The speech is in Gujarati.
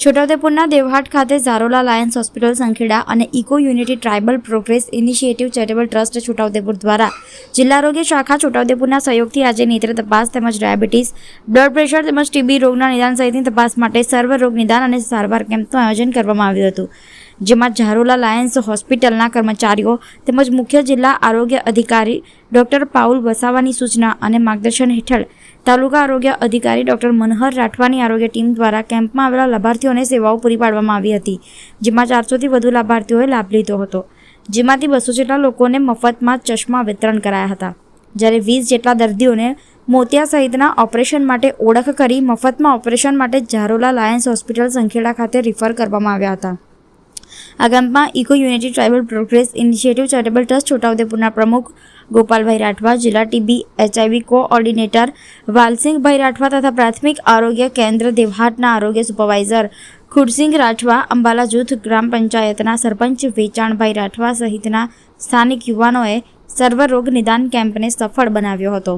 છોટાઉદેપુરના દેવહાટ ખાતે ઝારોલા લાયન્સ હોસ્પિટલ સંખેડા અને eco unity tribal progress initiative charitable trust Chhota Udepur દ્વારા જિલ્લા આરોગ્ય શાખા છોટાઉદેપુરના સહયોગથી આજે નેત્ર તપાસ તેમજ ડાયાબિટીસ, બ્લડ પ્રેશર તેમજ ટીબી રોગના નિદાન સહિતની તપાસ માટે સર્વ રોગ નિદાન અને સારવાર કેમ્પનું આયોજન કરવામાં આવ્યું હતું, જેમાં ઝારોલા લાયન્સ હોસ્પિટલના કર્મચારીઓ તેમજ મુખ્ય જિલ્લા આરોગ્ય અધિકારી ડોક્ટર પાઉલ વસાવાની સૂચના અને માર્ગદર્શન હેઠળ તાલુકા આરોગ્ય અધિકારી ડોક્ટર મનહર રાઠવાની આરોગ્ય ટીમ દ્વારા કેમ્પમાં આવેલા લાભાર્થીઓને સેવાઓ પૂરી પાડવામાં આવી હતી, જેમાં 400થી વધુ લાભાર્થીઓએ લાભ લીધો હતો, જેમાંથી 200 જેટલા લોકોને મફતમાં ચશ્મા વિતરણ કરાયા હતા, જ્યારે 20 જેટલા દર્દીઓને મોતિયા સહિતના ઓપરેશન માટે ઓળખ કરી મફતમાં ઓપરેશન માટે ઝારોલા લાયન્સ હોસ્પિટલ સંખેડા ખાતે રિફર કરવામાં આવ્યા હતા। આ કેમ્પમાં eco unity tribal progress initiative charitable trust છોટાઉદેપુરના પ્રમુખ ગોપાલભાઈ રાઠવા, જિલ્લા TB HIV coordinator Valsingbhai Rathwa તથા પ્રાથમિક આરોગ્ય કેન્દ્ર દેવહાટના આરોગ્ય સુપરવાઇઝર ખુરસિંગ રાઠવા, અંબાલા જૂથ ગ્રામ પંચાયતના સરપંચ વેચાણભાઈ રાઠવા સહિતના સ્થાનિક યુવાનોએ સર્વ રોગ નિદાન કેમ્પને સફળ બનાવ્યો હતો।